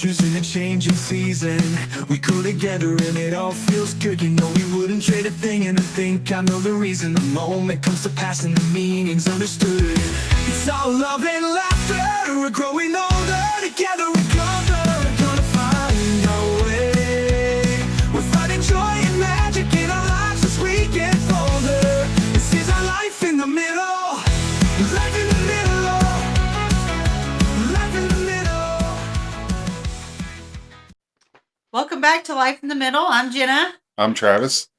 pictures in a changing season. We go together and it all feels good. You know we wouldn't trade a thing, and I think I know the reason. The moment comes to pass and the meaning's understood. It's all love and laughter. We're growing older together. We're gonna find our way. We're finding joy and magic in our lives as we get older. This is our life in the middle. Life in the middle. Life in the middle. Welcome back to Life in the Middle. I'm Jenna. I'm Travis.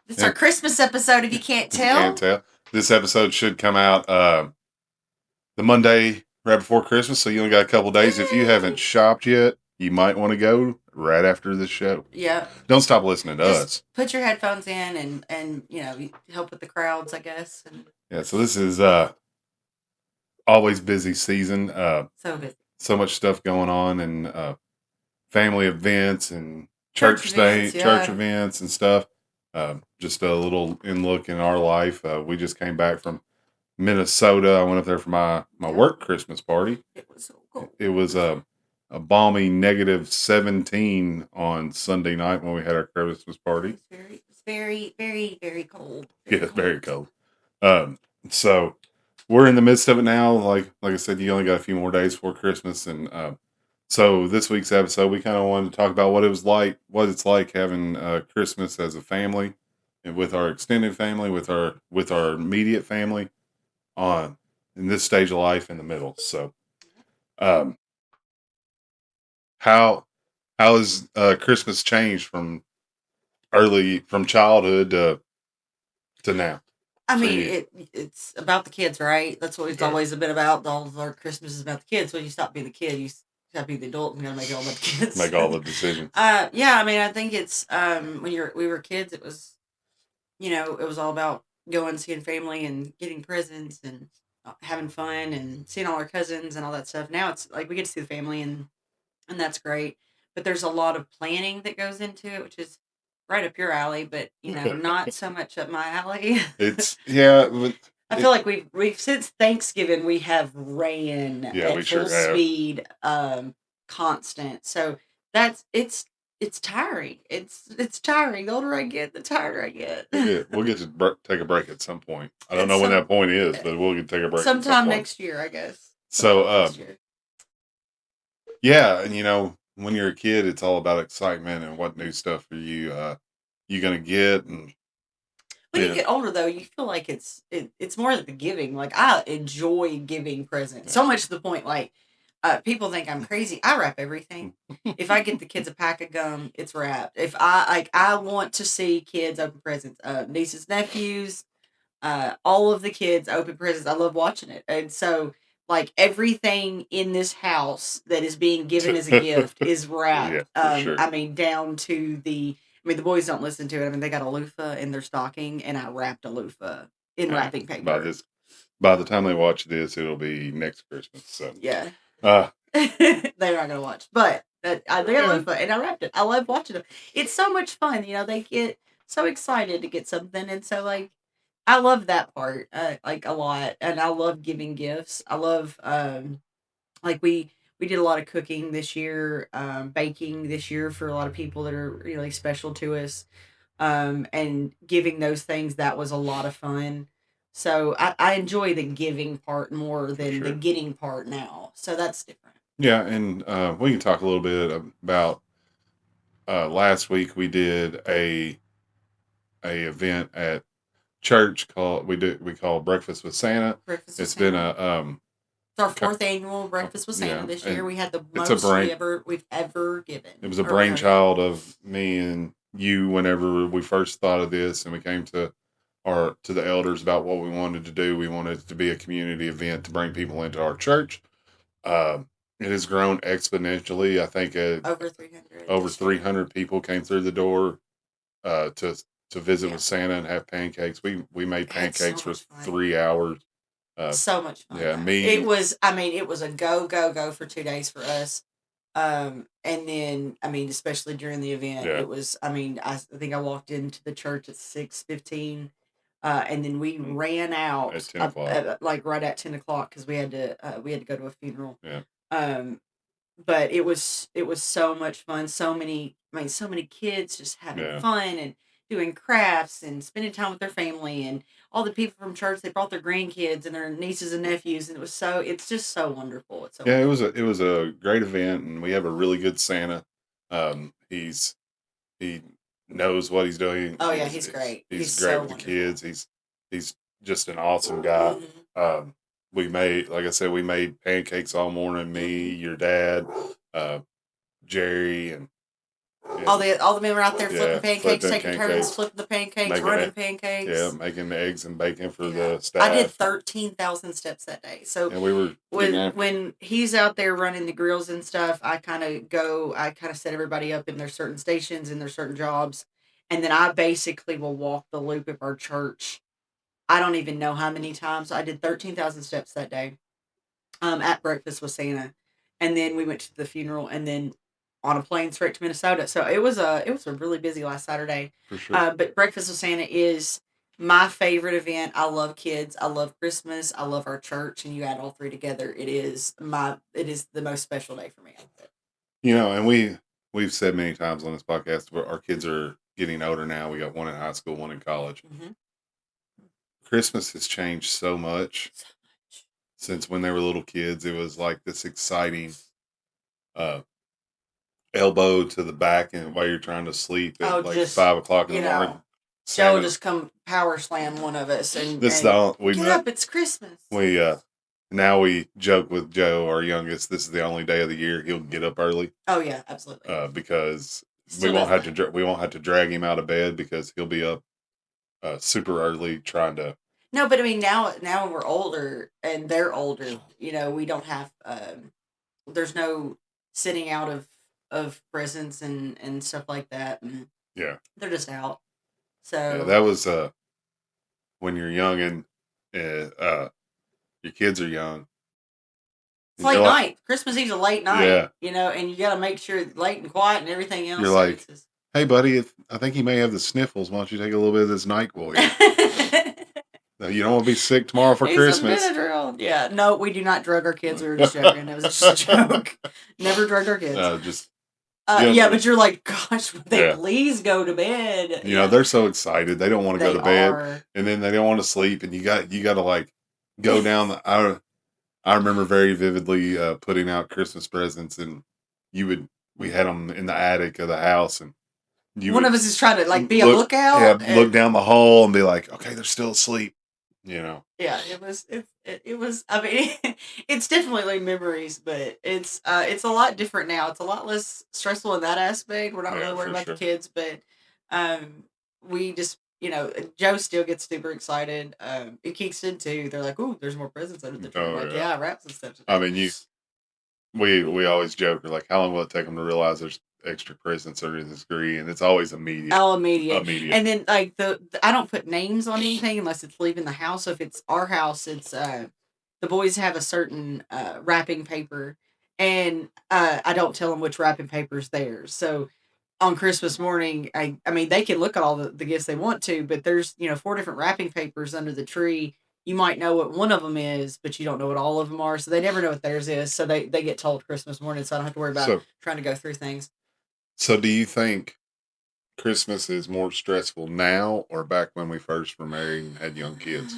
It's our Christmas episode, if you can't If you tell. can't tell. This episode should come out the Monday right before Christmas, so you only got a couple days. If you haven't shopped yet, you might want to go right after this show. Yeah. Don't stop listening to us. Put your headphones in and you know, help with the crowds, I guess. And Yeah, so this is always busy season. so busy. So much stuff going on, and family events and Church church events and stuff. Just a little look in our life. We just came back from Minnesota. I went up there for my work Christmas party. It was so cool. It was a balmy -17 on Sunday night when we had our Christmas party. It's very, very, very cold. Yeah, it's very cold. So we're in the midst of it now. Like I said, you only got a few more days before Christmas, and so this week's episode, we kind of wanted to talk about what it's like having Christmas as a family, and with our extended family, with our immediate family, on in this stage of life in the middle. So, how has Christmas changed from childhood to now? I mean, it's about the kids, right? That's what it's always been about. All of our Christmas is about the kids. When you stop being the kid, you got to be the adult and you got to make it all about the kids. Make all the decisions. Yeah, I mean, I think it's when we were kids, it was, it was all about going, seeing family and getting presents and having fun and seeing all our cousins and all that stuff. Now it's like we get to see the family and that's great. But there's a lot of planning that goes into it, which is right up your alley, but not so much up my alley. I feel like we've since Thanksgiving we have ran at full speed, constant. So it's tiring. It's tiring. The older I get, the tireder I get. Yeah, we'll get to take a break at some point. I don't know when that point is, but we'll get to take a break sometime next year, I guess. So, yeah, and when you're a kid, it's all about excitement and what new stuff are you gonna get. And when you get older, though, you feel like it's more like the giving. Like I enjoy giving presents so much to the point like. People think I'm crazy. I wrap everything. If I get the kids a pack of gum, it's wrapped. If I want to see kids open presents, nieces, nephews, all of the kids open presents. I love watching it, and so like everything in this house that is being given as a gift is wrapped. Yeah, sure. I mean, down to the boys don't listen to it. I mean, they got a loofah in their stocking, and I wrapped a loofah in wrapping paper. By the time they watch this, it'll be next Christmas. So yeah. They're not gonna watch, but they got a loofah, and I wrapped it. I love watching them. It's so much fun, they get so excited to get something, and so like I love that part like a lot, and I love giving gifts. I love like we did a lot of cooking this year, baking this year for a lot of people that are really special to us, and giving those things. That was a lot of fun. So I enjoy the giving part more than the getting part now. So that's different. Yeah, and we can talk a little bit about last week. We did a event at church called we call Breakfast with Santa. It's been it's our 4th annual Breakfast with Santa this year. We had the most we've ever given. It was a brainchild of me and you whenever we first thought of this, and we came to the elders about what we wanted to do. We wanted it to be a community event to bring people into our church. It has grown exponentially. I think over 300 people came through the door to visit with Santa and have pancakes. We made pancakes for 3 hours. So much fun. Yeah, it was a go for 2 days for us. And then, especially during the event, it was, I think I walked into the church at 6:15. And then we ran out at 10 o'clock. Like right at 10 o'clock because we had to go to a funeral. Yeah. but it was so much fun. So many kids just having Yeah. fun and doing crafts and spending time with their family, and all the people from church, they brought their grandkids and their nieces and nephews, and it's just so wonderful. It's so Yeah, wonderful. it was a great event, and we have a really good Santa. He knows what he's doing. Oh yeah, he's great. He's He's great so with the wonderful. kids. He's just an awesome guy. Hmm. We made, like I said, we made pancakes all morning. Me, Hmm. your dad, uh, Jerry, All and the men were out there flipping yeah, pancakes, flipping taking turns pancakes, flipping the pancakes, making running it, yeah, pancakes. making the eggs and bacon for Yeah, the I did staff, 13,000 steps that day. So and we were getting after it. when he's out there running the grills and stuff, I kind of set everybody up in their certain stations and their certain jobs, and then I basically will walk the loop of our church. I don't even know how many times I did 13,000 steps that day. At breakfast with Santa, and then we went to the funeral, and then on a plane straight to Minnesota. So it was a really busy last Saturday. For sure. But breakfast with Santa is my favorite event. I love kids. I love Christmas. I love our church, and you add all three together, it is the most special day for me. And we've said many times on this podcast, but our kids are getting older now. We got one in high school, one in college. Mm-hmm. Christmas has changed so much So much. since when they were little kids. It was like this exciting uh, elbow to the back, and while you're trying to sleep Oh, at like just 5 o'clock in you the morning, know, Joe will Santa. just come power slam one of us This is and the we get up. It's Christmas. we now we joke with Joe, our youngest. This is the only day of the year he'll get up early, Oh yeah, absolutely. because Still does that. we won't have to drag him out of bed because he'll be up super early trying to. No, but I mean now when we're older and they're older, we don't have there's no sitting out of presents and stuff like that, and Yeah, they're just out. yeah, So that was when you're young and your kids are young. it's And you're late like, night. Christmas Eve's a late night, yeah, and you got to make sure it's late and quiet and everything you're else. So like, it's just hey, buddy, I think he may have the sniffles. Why don't you take a little bit of this NyQuil here? Now, you don't want to be sick tomorrow for Need some Christmas. Benadryl. Yeah, no, we do not drug our kids. We were just joking. It was just a joke. Never drugged our kids. Just Yeah, gently. but you're like, gosh, would they Yeah. please go to bed? They're so excited. They don't want to go They to bed, are. and then they don't want to sleep, and you got to like go down the. I remember very vividly putting out Christmas presents, and we had them in the attic of the house, and you One would of us is trying to like be a look, lookout. look down the hall and be like, okay, they're still asleep. Yeah, it was. I mean, it's definitely memories, but it's a lot different now. It's a lot less stressful in that aspect. We're not Yeah, really worried for about sure. the kids, but we just Joe still gets super excited. It kicks in too. They're like, "Ooh, there's more presents under the tree." I'm Oh like, yeah. "Yeah, wraps and stuff I today." mean, we always joke, we're like, how long will it take them to realize there's extra presents under the tree? And it's always immediate. Oh, immediate. Immediate. And then like I don't put names on anything unless it's leaving the house. So if it's our house, it's the boys have a certain wrapping paper, and I don't tell them which wrapping paper is theirs. So on Christmas morning, I mean they can look at all the gifts they want to, but there's four different wrapping papers under the tree. You might know what one of them is, but you don't know what all of them are. So they never know what theirs is. So they get told Christmas morning, so I don't have to worry about trying to go through things. So do you think Christmas is more stressful now or back when we first were married and had young kids?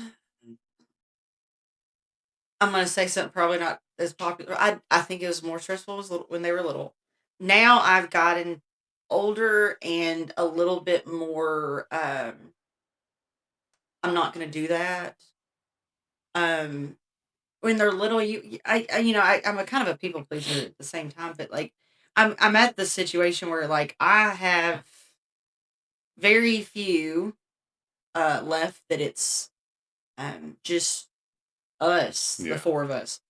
I'm gonna say something probably not as popular. I think it was more stressful when they were little. Now I've gotten older and a little bit more. I'm not gonna do that. Um, when they're little, I'm a kind of a people pleaser at the same time, but like I'm at the situation where like I have very few left that it's just us, the Yeah. four of us.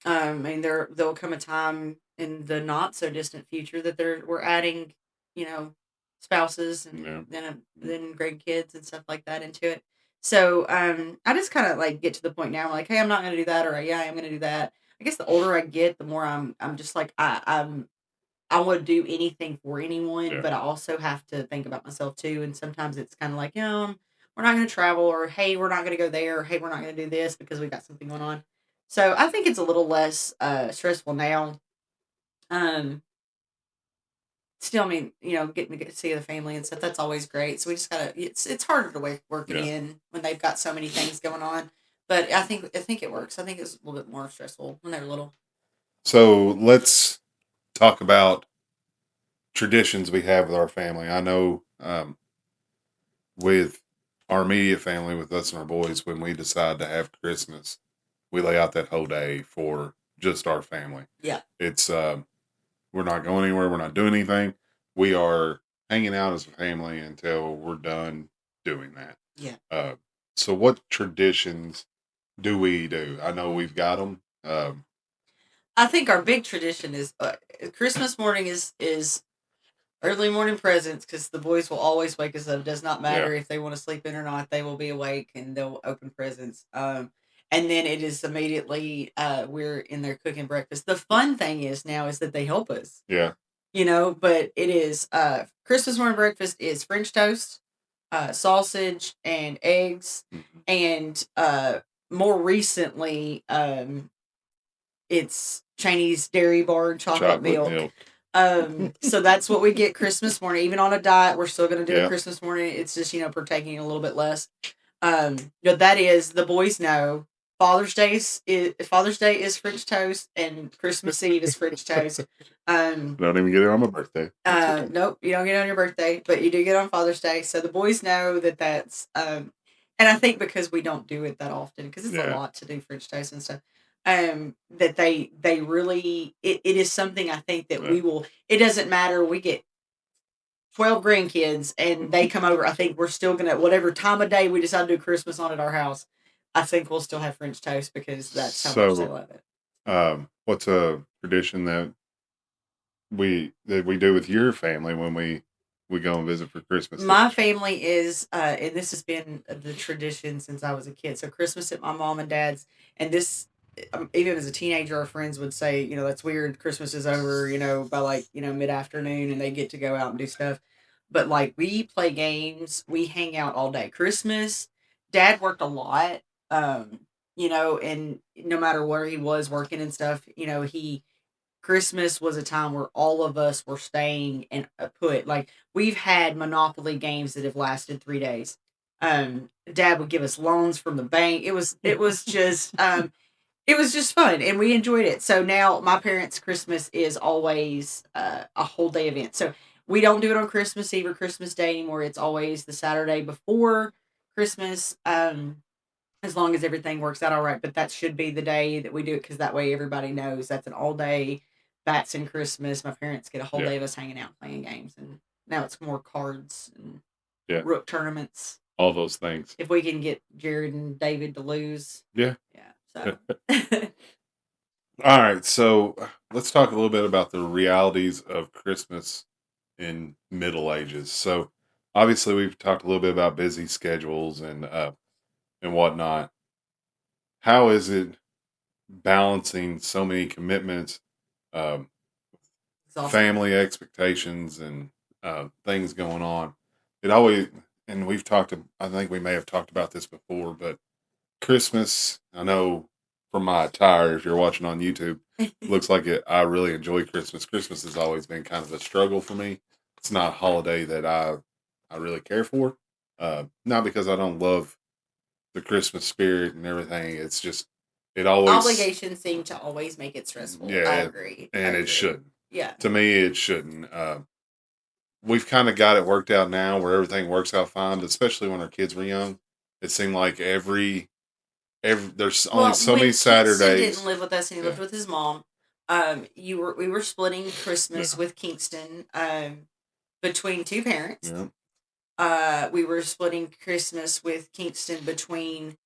I mean, there'll come a time in the not so distant future that we're adding, you know, spouses and Yeah. then grandkids and stuff like that into it. So I just kind of like get to the point now. I'm like, hey, I'm not going to do that, or yeah, I'm going to do that. I guess the older I get, the more I'm just like I would do anything for anyone, Yeah. but I also have to think about myself too. And sometimes it's kind of like, we're not going to travel, or hey, we're not going to go there, or hey, we're not going to do this because we got something going on. So I think it's a little less stressful now. Um, Still, I mean, getting to get to see the family and stuff, that's always great. So we just gotta. It's harder to work it Yeah. in when they've got so many things going on. But I think it works. I think it's a little bit more stressful when they're little. So let's talk about traditions we have with our family. I know with our immediate family, with us and our boys, when we decide to have Christmas, we lay out that whole day for just our family. Yeah. It's we're not going anywhere. We're not doing anything. We are hanging out as a family until we're done doing that. Yeah. So, what traditions do we do? I know we've got them. I think our big tradition is Christmas morning is early morning presents because the boys will always wake us up. It does not Yeah. matter if they want to sleep in or not. They will be awake and they'll open presents. And then it is immediately we're in there cooking breakfast. The fun thing is now is that they help us. Yeah. But it is Christmas morning breakfast is French toast, sausage and eggs, Mm-hmm. and more recently it's Chinese dairy bar and chocolate milk. So that's what we get Christmas morning. Even on a diet, we're still going to do Yeah. a Christmas morning. It's just partaking a little bit less. That is the boys know. Father's Day is French toast, and Christmas Eve is French toast. Don't even get it on my birthday. Okay. Nope, you don't get it on your birthday, but you do get it on Father's Day. So the boys know that that's and I think because we don't do it that often, because it's a Yeah. lot to do French toast and stuff. That they really it is something I think that we will. It doesn't matter. We get 12 grandkids and they come over. I think we're still gonna whatever time of day we decide to do Christmas on at our house. I think we'll still have French toast because that's how much they love it. What's a tradition that we do with your family when we go and visit for Christmas? My family is, and this has been the tradition since I was a kid. So Christmas at my mom and dad's, and this, even as a teenager, our friends would say, that's weird. Christmas is over, by like mid afternoon, and they get to go out and do stuff. But like we play games, we hang out all day. Christmas, Dad worked a lot, and no matter where he was working and stuff, he Christmas was a time where all of us were staying and put like we've had Monopoly games that have lasted 3 days. Dad would give us loans from the bank. It was just fun and we enjoyed it. So now my parents' Christmas is always a whole day event. So we don't do it on Christmas Eve or Christmas Day anymore. It's always the Saturday before Christmas. As long as everything works out all right. But that should be the day that we do it because that way everybody knows that's an all day bats and Christmas. My parents get a whole day of us hanging out playing games, and now it's more cards and rook tournaments. All those things. If we can get Jared and David to lose. Yeah. So. All right. So let's talk a little bit about the realities of Christmas in Middle Ages. So obviously we've talked a little bit about busy schedules and whatnot. How is it balancing so many commitments, um, family expectations, and things going on? It always, and we've talked. I think we may have talked about this before, but Christmas. I know from my attire, if you're watching on YouTube, looks like it. I really enjoy Christmas. Christmas has always been kind of a struggle for me. It's not a holiday that I really care for. Not because I don't love the Christmas spirit and everything. It's just it always obligations seem to always make it stressful. Yeah, I agree. and it shouldn't. Yeah, to me, it shouldn't. We've kind of got it worked out now, where everything works out fine. But especially when our kids were young, it seemed like every there's only so many Saturdays. Kingston didn't live with us, and he lived with his mom. We were splitting Christmas with Kingston between two parents. We were splitting Christmas with Kingston between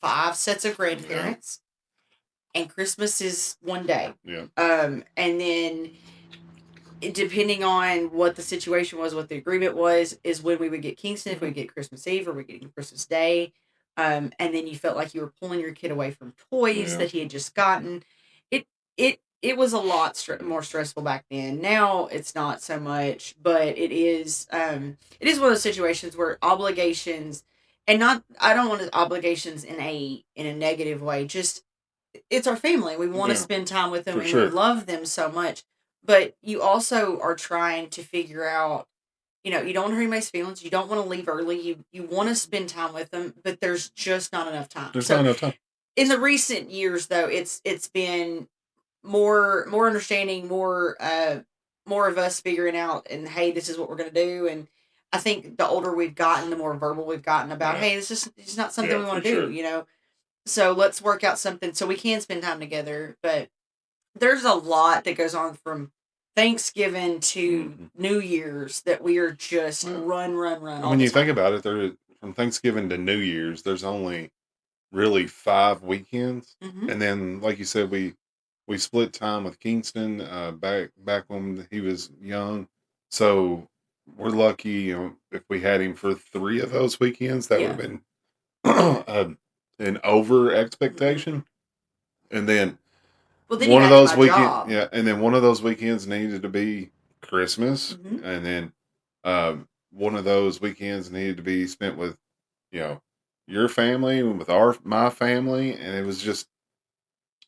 5 sets of grandparents, and Christmas is one day. And then depending on what the situation was, what the agreement was, is when we would get Kingston, if we get Christmas Eve or we getting Christmas Day. And then you felt like you were pulling your kid away from toys that he had just gotten. It was a lot more stressful back then. Now it's not so much, but it is one of those situations where obligations, and not I don't want obligations in a negative way. Just it's our family. We want to Yeah, spend time with them for and we sure. love them so much. But you also are trying to figure out, you don't want to hurt anybody's feelings. You don't want to leave early. You want to spend time with them, but there's just not enough time. There's not So enough time. in the recent years, though, it's been more understanding, more of us figuring out, and hey, this is what we're gonna do. And I think the older we've gotten, the more verbal we've gotten about, Yeah, hey, it's not something yeah, we for want to do, sure. So let's work out something so we can spend time together. But there's a lot that goes on from Thanksgiving to Mhm. New Year's that we are just Well, run and all when the you think time. about it, there from Thanksgiving to New Year's, there's only really 5 weekends, Hmm. and then like you said, we split time with Kingston back when he was young, so we're lucky. If we had him for 3 of those weekends, that would have Yeah. been an over Hmm. expectation, and then Well, then you one of add in those my weekend job. yeah, and then one of those weekends needed to be Christmas, Hmm. and then one of those weekends needed to be spent with you know your family and with our my family, and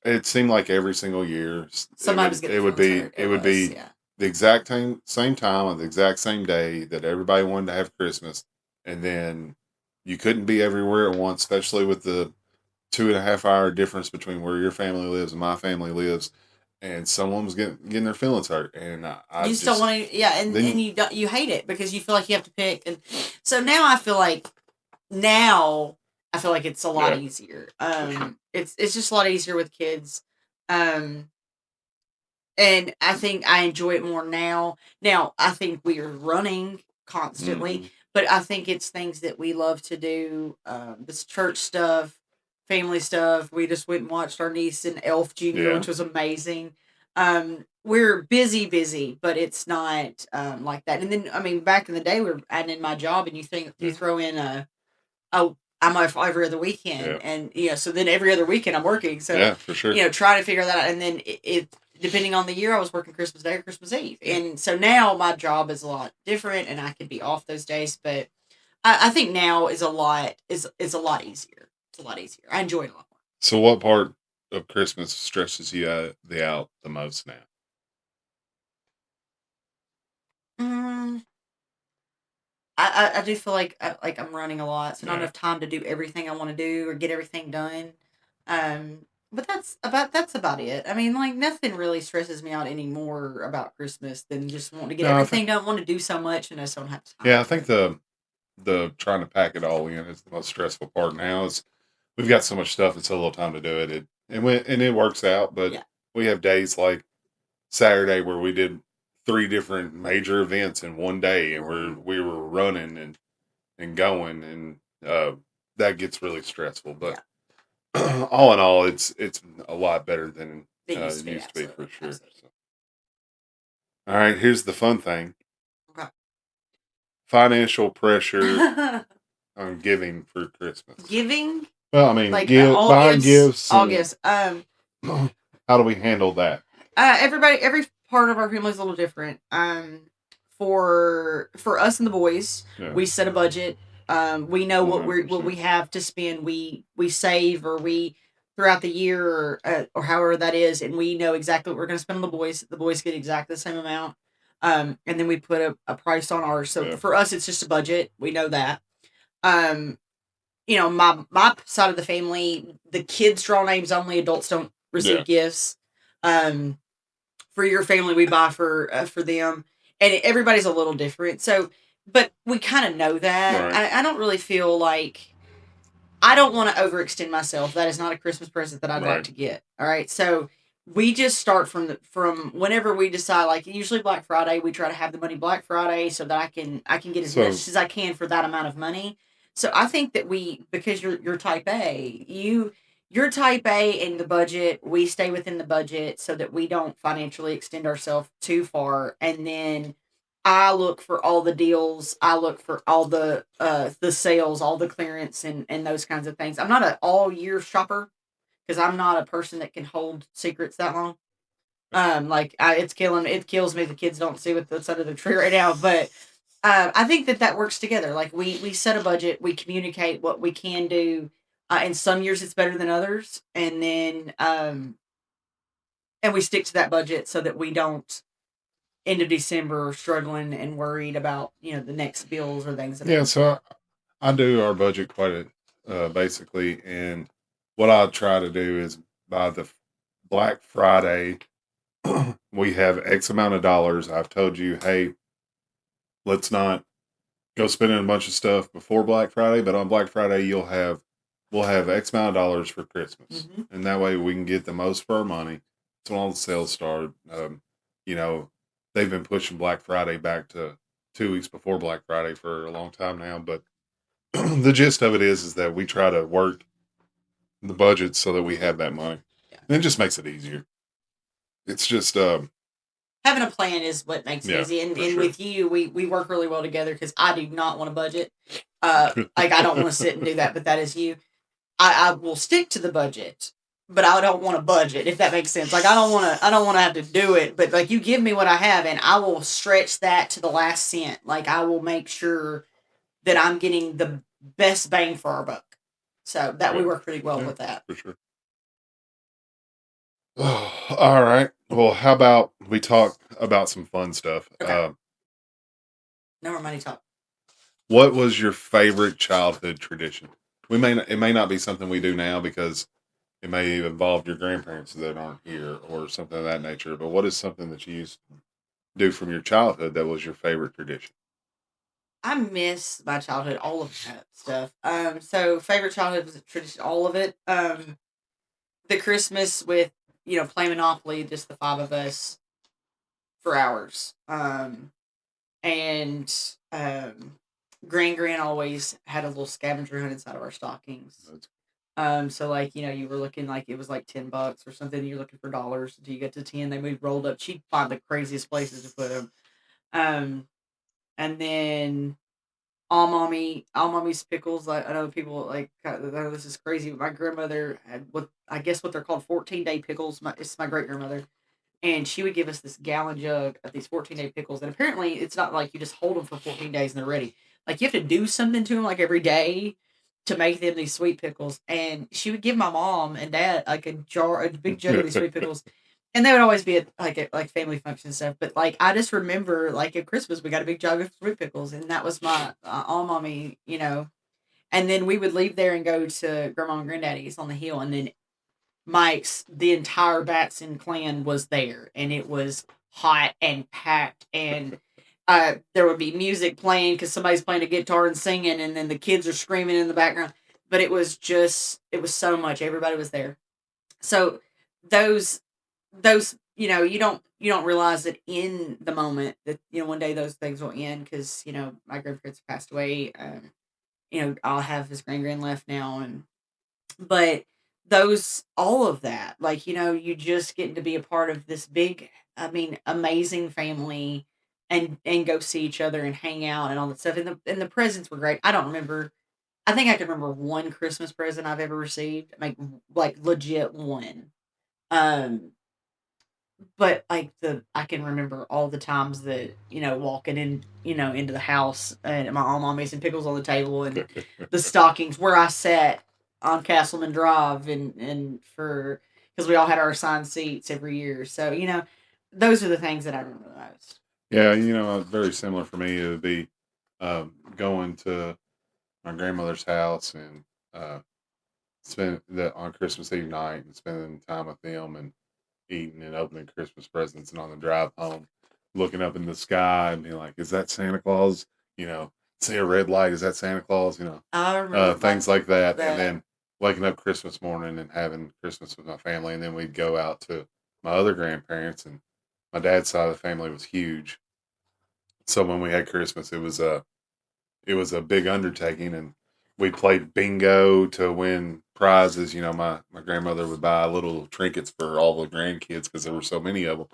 it seemed like every single year Somebody was getting it would feelings be hurt. It was, yeah. the exact same time on the exact same day that everybody wanted to have Christmas, and then you couldn't be everywhere at once, especially with the 2.5 hour difference between where your family lives and my family lives, and someone was getting their feelings hurt, and I You still just want to, yeah, and then you don't, you hate it because you feel like you have to pick. And so now I feel like it's a lot yeah, easier. for sure, It's just a lot easier with kids. Um, and I think I enjoy it more now. Now, I think we are running constantly, hmm but I think it's things that we love to do. This church stuff, family stuff. We just went and watched our niece in Elf Junior, yeah, which was amazing. We're busy, but it's not like that. And then, I mean, back in the day, we were adding in my job, and you yeah, throw in oh, I'm off every other yeah, weekend, and so then every other weekend I'm working. So yeah, for sure, trying to figure that out, and then it depending on the year, I was working Christmas Day or Christmas Eve, yeah. and so now my job is a lot different, and I can be off those days. But I think now is a lot easier. It's a lot easier. I enjoy it a lot So, what part of Christmas stresses you out the most now? more. I do feel like I'm running a lot, so not Yeah. enough time to do everything I want to do or get everything done. But that's about it. I mean, like nothing really stresses me out anymore about Christmas than just wanting to get No, I everything think done. Want to do so much, and I just don't have time yeah, I for think it. the trying to pack it all in is the most stressful part now. Is we've got so much stuff and so little time to do it. And it works out, but Yeah. we have days like Saturday where we did 3 different major events in one day, and we were running and going, and that gets really stressful. But Yeah. all in all, it's a lot better than It used to it be used to be for absolutely, sure. absolutely. So, all right, here's the fun thing: Okay. financial pressure on giving for Christmas. Giving Well, I mean, like all buying gifts, gifts all and gifts. how do we handle that? Every part of our family is a little different. For us and the boys, Yeah, we set a budget. We know one what hundred we percent. have to spend. We save, or we throughout the year, or however that is, and we know exactly what we're going to spend on the boys. The boys get exactly the same amount. And then we put a price on ours. So Yeah, for us, it's just a budget. We know that. Um, my side of the family, the kids draw names only. Adults don't receive yeah. gifts. Um, for your family, we buy for them, and everybody's a little different. So, but we kind of know that. Right, I don't really feel like I don't want to overextend myself. That is not a Christmas present that I'd like right. to get. All right, so we just start from whenever we decide. Like usually Black Friday, we try to have the money Black Friday so that I can get as So much as I can for that amount of money. So I think that because you're type A, you're type A in the budget. We stay within the budget so that we don't financially extend ourselves too far, and then I look for all the deals. I look for all the sales, all the clearance, and those kinds of things. I'm not an all year shopper because I'm not a person that can hold secrets that long. It kills me. The kids don't see what's under the tree right now, but I think that works together. Like we set a budget, we communicate what we can do. And some years it's better than others. And then, and we stick to that budget so that we don't end of December struggling and worried about, the next bills or things that are Yeah, going. so I do our budget basically, and what I try to do is by the Black Friday, we have X amount of dollars. I've told you, hey, let's not go spending a bunch of stuff before Black Friday, but on Black Friday we'll have X amount of dollars for Christmas, Mhm. and that way we can get the most for our money. That's when all the sales start. You know, they've been pushing Black Friday back to 2 weeks before Black Friday for a long time now, but the gist of it is that we try to work the budget so that we have that money. Yeah. And it just makes it easier. It's just Having a plan is what makes it yeah, easy. And, for and sure. with you, we work really well together because I do not want to budget. Like I don't want to sit and do that, but that is you. I will stick to the budget, but I don't want to budget, if that makes sense. Like I don't want to have to do it, but like you give me what I have and I will stretch that to the last cent. Like I will make sure that I'm getting the best bang for our buck. So that we Good. work pretty well Yeah, with that. for sure. All right. Well, how about we talk about some fun stuff? Okay. No more money talk. What was your favorite childhood tradition? It may not be something we do now because it may involve your grandparents that aren't here or something of that nature. But what is something that you used to do from your childhood that was your favorite tradition? I miss my childhood, all of that stuff. So favorite childhood was a tradition, all of it. The Christmas with, play Monopoly, just the five of us for hours. And Gran always had a little scavenger hunt inside of our stockings. That's So like, you were looking like it was like $10 or something. You're looking for dollars until you get to 10. They moved rolled up. She'd find the craziest places to put them. And then all mommy's pickles. I know people like oh, this is crazy. But my grandmother had what they're called 14-day pickles. It's my great grandmother, and she would give us this gallon jug of these 14-day pickles. And apparently, it's not like you just hold them for 14 days and they're ready. Like you have to do something to them like every day to make them these sweet pickles. And she would give my mom and dad like a big jug of these sweet pickles. And they would always be at family function stuff. But like I just remember like at Christmas we got a big jug of sweet pickles, and that was my all mommy, And then we would leave there and go to Grandma and Granddaddy's on the hill, and then the entire Batson clan was there, and it was hot and packed, and there would be music playing because somebody's playing a guitar and singing, and then the kids are screaming in the background. But it was so much. Everybody was there. So those you don't realize that in the moment that one day those things will end because my grandparents passed away. I'll have his grand left now, and but those all of that, like you just getting to be a part of this big, I mean, amazing family, and go see each other and hang out and all that stuff. And the presents were great. I don't remember. I think I can remember one Christmas present I've ever received, like legit one. Um, but like I can remember all the times that walking in into the house and my mom made some pickles on the table and the stockings where I sat on Castleman Drive and for because we all had our assigned seats every year. So those are the things that I remember the most. Yeah, very similar for me. It would be going to my grandmother's house and spend that on Christmas Eve night and spending time with them and eating and opening Christmas presents and on the drive home, looking up in the sky and being like, "Is that Santa Claus?" See a red light, is that Santa Claus? I remember Things like that, and that. then waking up Christmas morning and having Christmas with my family, and then we'd go out to my other grandparents, and my dad's side of the family was huge, so when we had Christmas, it was a big undertaking, and we played bingo to win prizes. My grandmother would buy little trinkets for all the grandkids because there were so many of them.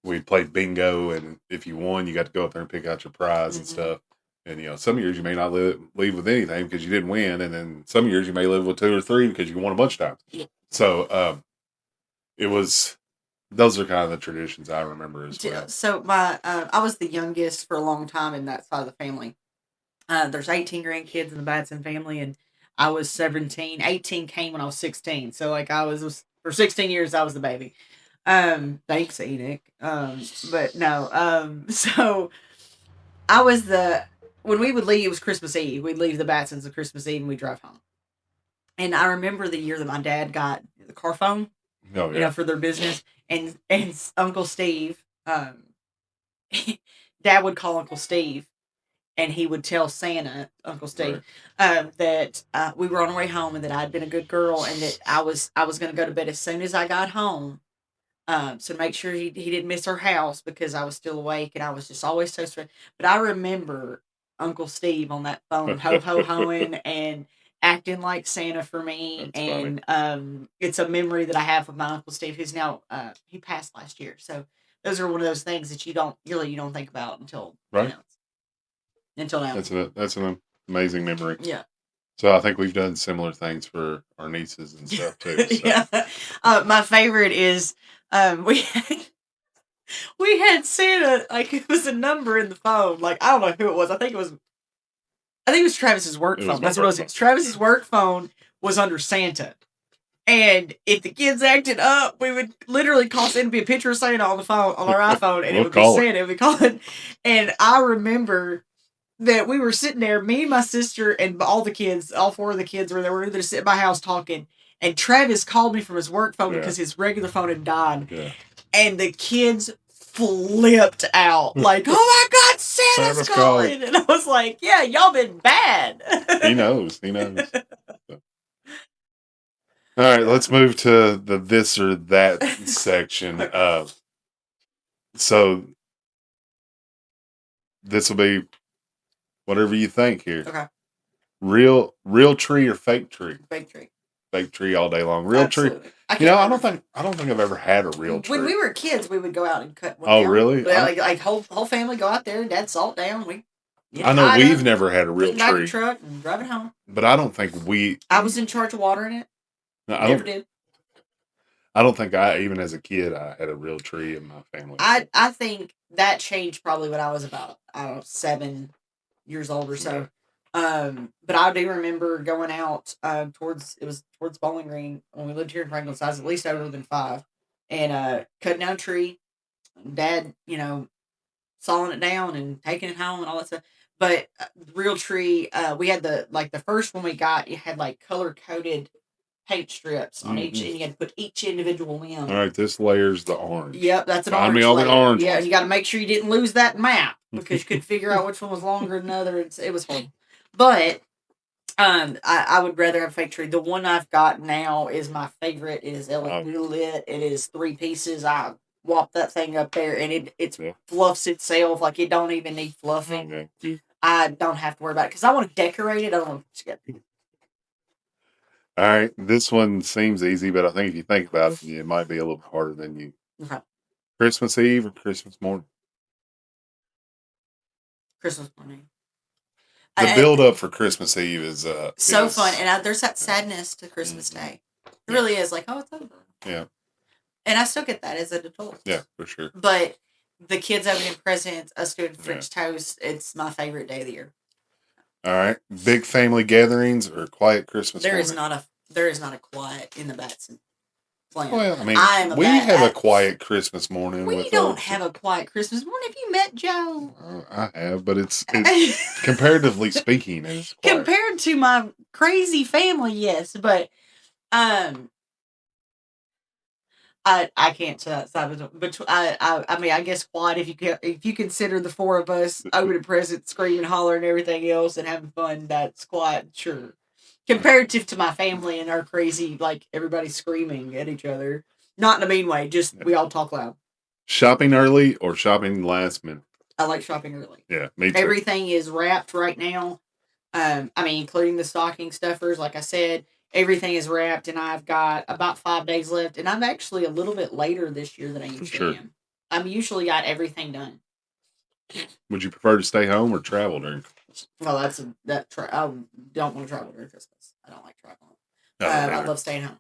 We played bingo, and if you won, you got to go up there and pick out your prize and stuff. And some years you may not leave with anything because you didn't win, and then some years you may live with two or three because you won a bunch of times. Yeah. So it was. Those are kind of the traditions I remember as well. So I was the youngest for a long time in that side of the family. There's 18 grandkids in the Batson family, and I was 17. 18 came when I was 16. So like for 16 years I was the baby. Thanks, Enoch. But no, so I was when we would leave, it was Christmas Eve. We'd leave the Batsons on Christmas Eve and we'd drive home. And I remember the year that my dad got the car phone, Oh yeah. for their business, and Uncle Steve, Dad would call Uncle Steve, and he would tell Santa, Uncle Steve, that we were on our way home and that I'd been a good girl and that I was going to go to bed as soon as I got home. So to make sure he didn't miss our house because I was still awake and I was just always so stressed. But I remember Uncle Steve on that phone, ho ho hoing and acting like Santa for me. That's funny. And it's a memory that I have with my Uncle Steve, who's now he passed last year. So those are one of those things that you don't think about until Right. Until now. That's an amazing memory. Yeah. So I think we've done similar things for our nieces and stuff too. So. Yeah. My favorite is we had Santa, like it was a number in the phone. Like I don't know who it was. I think it was Travis's work phone. That's what it was. Travis's work phone was under Santa. And if the kids acted up, we would literally call Santa. It'd be a picture of Santa on the phone, on our iPhone, and it would be Santa. It would be calling. And I remember that we were sitting there, me and my sister and all the kids, all four of the kids were there. We were there sitting at my house talking. And Travis called me from his work phone because his regular phone had died. Yeah. And the kids flipped out. Like, oh my God, Santa's calling. And I was like, yeah, y'all been bad. He knows. All right, let's move to the this or that section. Okay. So this will be whatever you think here. Okay. Real tree or fake tree? Fake tree. Fake tree all day long. Real Absolutely. tree. I don't think I've ever had a real tree. When we were kids, we would go out and cut one. Oh, down. really? Like whole family go out there and Dad salt down. I know we've never had a real tree. Back in the truck and drive it home. But I don't think I was in charge of watering it. No, never did. I don't think even as a kid I had a real tree in my family. I think that changed probably when I was about 7 years old or so. Yeah. But I do remember going out towards Bowling Green when we lived here in Franklin. So I was at least older than 5, and cutting down a tree. Dad, sawing it down and taking it home and all that stuff. But real tree, we had the first one we got. It had like color coded paint strips on each, and you had to put each individual in. All right, this layer's the orange. Yep, that's an orange. Find me all layer. the orange. Yeah, you got to make sure you didn't lose that map because you couldn't figure out which one was longer than the other. It was horrible. But I would rather have a fake tree. The one I've got now is my favorite. It is LED lit. It is 3 pieces. I whop that thing up there, and it fluffs itself. Like it don't even need fluffing. Okay. I don't have to worry about it because I want to decorate it. I don't want to put it together. All right, this one seems easy, but I think if you think about it, it might be a little harder than you. Okay. Christmas Eve or Christmas morning? Christmas morning. The build up for Christmas Eve is so fun, and there's that sadness to Christmas Day. It really is like, oh, it's over. Yeah. And I still get that as an adult. Yeah, for sure. But the kids opening presents, us doing French toast, it's my favorite day of the year. All right. Big family gatherings or quiet Christmas morning? There is not a quiet in the Batson plan. Well, I mean, we have a quiet Christmas morning. We don't have a quiet Christmas morning. Have you met Joe? I have, but it's comparatively speaking, it's quiet. Compared to my crazy family, yes, but I can't say that, but I mean, I guess quiet if you consider the 4 of us opening presents, screaming, hollering, everything else, and having fun. That's quiet, sure. Comparative to my family and our crazy, like everybody screaming at each other, not in a mean way. Just we all talk loud. Shopping early or shopping last minute? I like shopping early. Yeah, me too. Everything is wrapped right now. I mean, including the stocking stuffers. Like I said. Everything is wrapped, and I've got about 5 days left. And I'm actually a little bit later this year than I usually am. I'm usually got everything done. Would you prefer to stay home or travel during Christmas? Well, I don't want to travel during Christmas. I don't like traveling. I love staying home.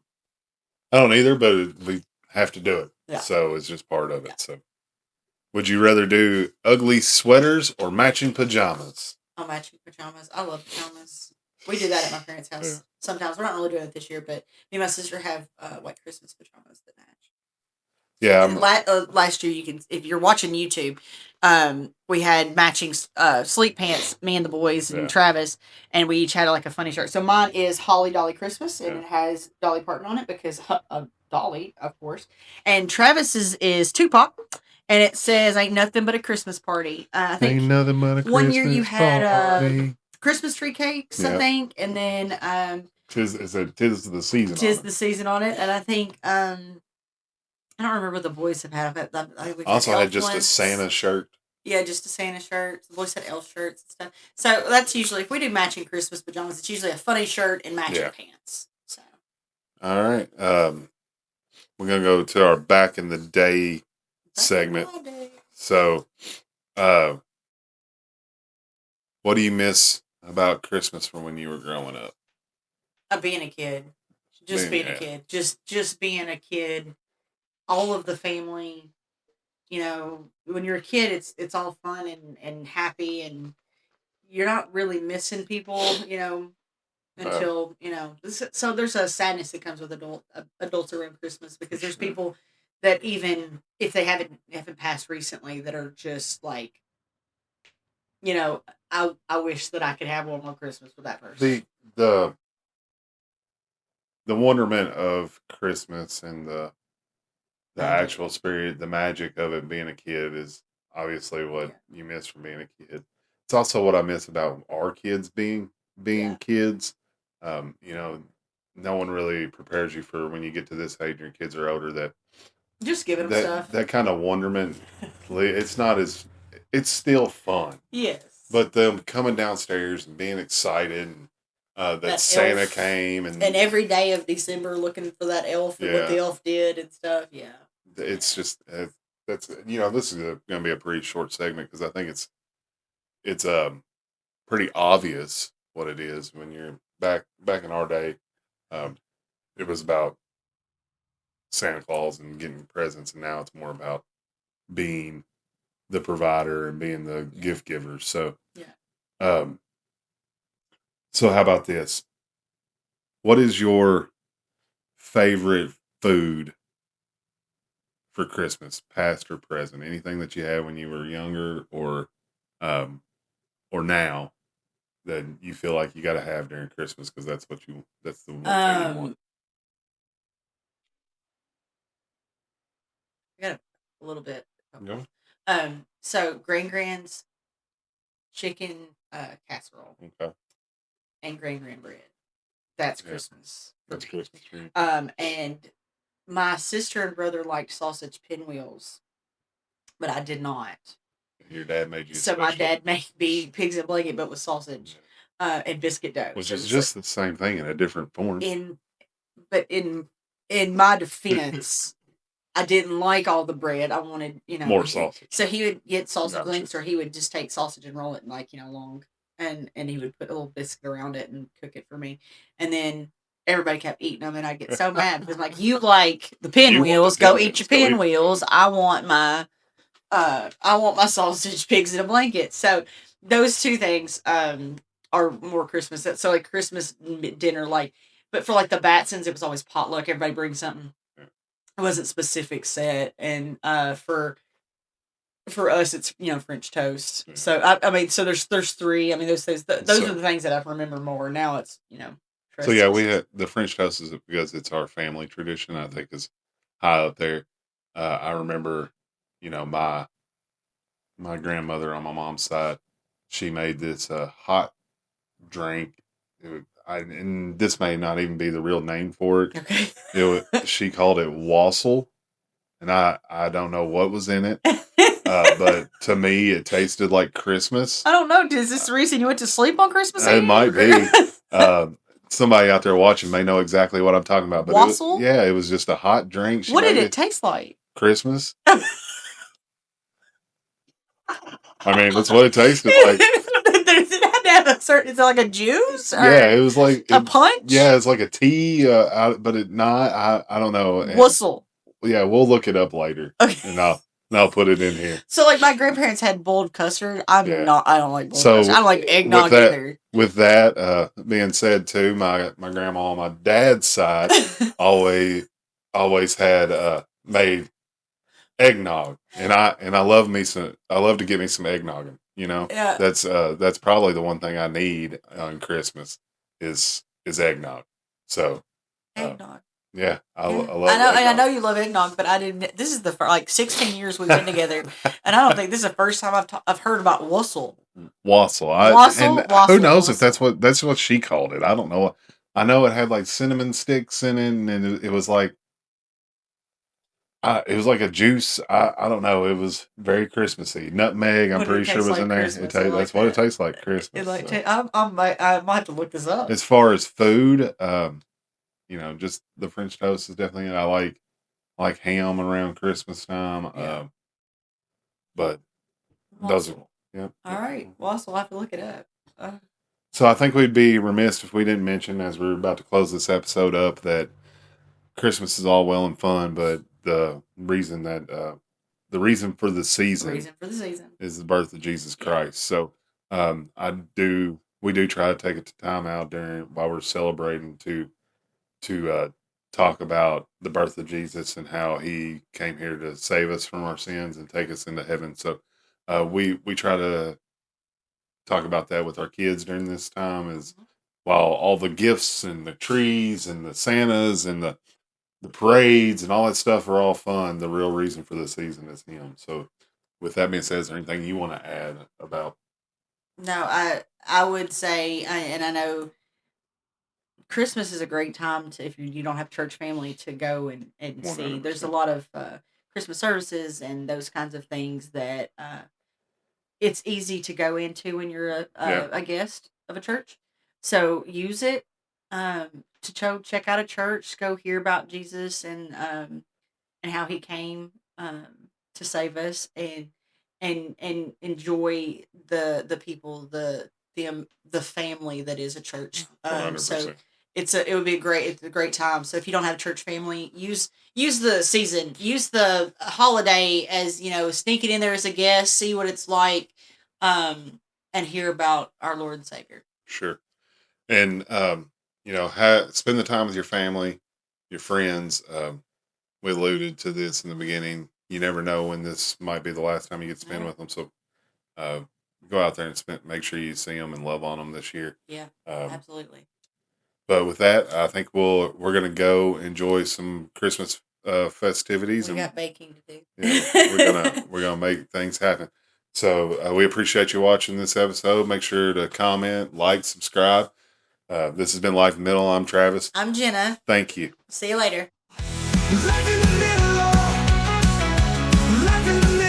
I don't either, but we have to do it. Yeah. So it's just part of it. Yeah. So, would you rather do ugly sweaters or matching pajamas? Oh, matching pajamas. I love pajamas. We do that at my parents' house Yeah. sometimes. We're not really doing it this year, but me and my sister have white Christmas pajamas that match. Yeah, And last year, you can, if you're watching YouTube, we had matching sleep pants, me and the boys and Yeah. Travis, and we each had like a funny shirt. So mine is Holly Dolly Christmas, and Yeah. it has Dolly Parton on it because of Dolly, of course. And Travis's is Tupac, and it says "Ain't nothing but a Christmas party." I think ain't nothing but a one year you Christmas had party. Christmas tree cakes, I Yeah. think, and then Tis the season. tis on the it. season on it, and I think I don't remember what the boys have had. We've Also had had elf just a ones. Santa shirt. Yeah, just a Santa shirt. The boys had elf shirts and stuff. So that's usually, if we do matching Christmas pajamas, it's usually a funny shirt and matching Yeah. pants. So All right. We're gonna go to our back in the day segment. Back in my day. So, what do you miss about Christmas from when you were growing up? Being a kid, just being a kid, just being a kid. All of the family. You know, when you're a kid, it's all fun and happy, and you're not really missing people. You know, until so there's a sadness that comes with adults around Christmas, because there's people that, even if they haven't passed recently, that are just like, I wish that I could have one more Christmas with that person. The wonderment of Christmas and the Magic. actual spirit, the magic of it being a kid is obviously what you miss from being a kid. It's also what I miss about our kids being kids. No one really prepares you for when you get to this age and your kids are older, that Just giving them stuff. that kind of wonderment. It's still fun. Yes. But them coming downstairs and being excited, and that Santa came, and every day of December looking for that elf and what the elf did and stuff. Yeah. It's just this is going to be a pretty short segment, because I think it's pretty obvious what it is. When you're back in our day, it was about Santa Claus and getting presents, and now it's more about being the provider and being the gift giver. So so how about this? What is your favorite food for Christmas, past or present? Anything that you had when you were younger, or now, that you feel like you got to have during Christmas, because that's the one thing you want. I got a little bit. Yeah. So Grand's chicken casserole. Okay. And Grand bread. That's Christmas. That's Christmas. And my sister and brother liked sausage pinwheels, but I did not. Your dad made you. So my dad made me pigs in a blanket, but with sausage and biscuit dough, which is just the same thing in a different form. But in my defense, I didn't like all the bread. I wanted more sausage. So he would get sausage links, or he would just take sausage and roll it in long. And he would put a little biscuit around it and cook it for me. And then everybody kept eating them, and I'd get so mad because, like, you like the pinwheels, go eat your pinwheels. I want my sausage pigs in a blanket. So those two things are more Christmas. So like Christmas dinner, but for like the Batsons, it was always potluck. Everybody brings something. It wasn't specific set, and for us, it's French toast. Yeah. So I mean, so there's three. I mean, those things. Those are the things that I remember more. Now it's So yeah, we had the French toast is because it's our family tradition. I think is high up there. I remember, my grandmother on my mom's side, she made this hot drink. And this may not even be the real name for it. Okay. She called it wassail, and I don't know what was in it. But to me, it tasted like Christmas. I don't know. Is this the reason you went to sleep on Christmas Eve? It might be. Somebody out there watching may know exactly what I'm talking about. But wassail? It was just a hot drink. What did it taste like? Christmas. I mean, that's what it tasted like. Does it have to have a certain? Is it like a juice? Yeah, it was like a punch. Yeah, it's like a tea, but it not. I don't know. Wassail. Yeah, we'll look it up later. Okay. And and I'll put it in here. So, like, my grandparents had boiled custard. I don't like boiled So, custard. I don't like eggnog either. With that being said, too, my grandma on my dad's side always had made eggnog, and I love to get me some eggnog. You know, Yeah. That's probably the one thing I need on Christmas is eggnog. So Eggnog. yeah, I love. I know you love eggnog, but I didn't. This is the like 16 years we've been together, and I don't think this is the first time I've heard about wassail. Wassail. Wassail. Who knows if that's what she called it? I don't know. I know it had like cinnamon sticks in it, and it was like it was like a juice. I don't know. It was very Christmassy. Nutmeg, I'm pretty sure was like in there. Christmas? That's what it tastes like. Christmas. It like So. I might have to look this up. As far as food, just the French toast is definitely it. I like ham around Christmas time. Yeah. But those are yeah. All right. Wassail, I'll have to look it up. So I think we'd be remiss if we didn't mention, as we're about to close this episode up, that Christmas is all well and fun, but the reason for the season is the birth of Jesus Christ. So we do try to take a time out while we're celebrating to talk about the birth of Jesus and how he came here to save us from our sins and take us into heaven. So we try to talk about that with our kids during this time, is while all the gifts and the trees and the Santas and the parades and all that stuff are all fun, the real reason for the season is him. So with that being said, is there anything you want to add about? No, I would say, and I know Christmas is a great time to, if you don't have church family, to go and see. 100%. There's a lot of Christmas services and those kinds of things that it's easy to go into when you're a guest of a church. So use it to check out a church, go hear about Jesus and how he came to save us, and enjoy the people, the family that is a church. So 100%. it's a great time. So if you don't have a church family, use the season, use the holiday as, sneak it in there as a guest, see what it's like, and hear about our Lord and Savior. Sure. And spend the time with your family, your friends. We alluded to this in the beginning. You never know when this might be the last time you get to spend with them. So go out there and make sure you see them and love on them this year. Yeah, absolutely. But with that, I think we're going to go enjoy some Christmas festivities. We got baking to do. Yeah, we're gonna make things happen. So we appreciate you watching this episode. Make sure to comment, like, subscribe. This has been Life in the Middle. I'm Travis. I'm Jenna. Thank you. See you later. Life in the middle, life in the middle.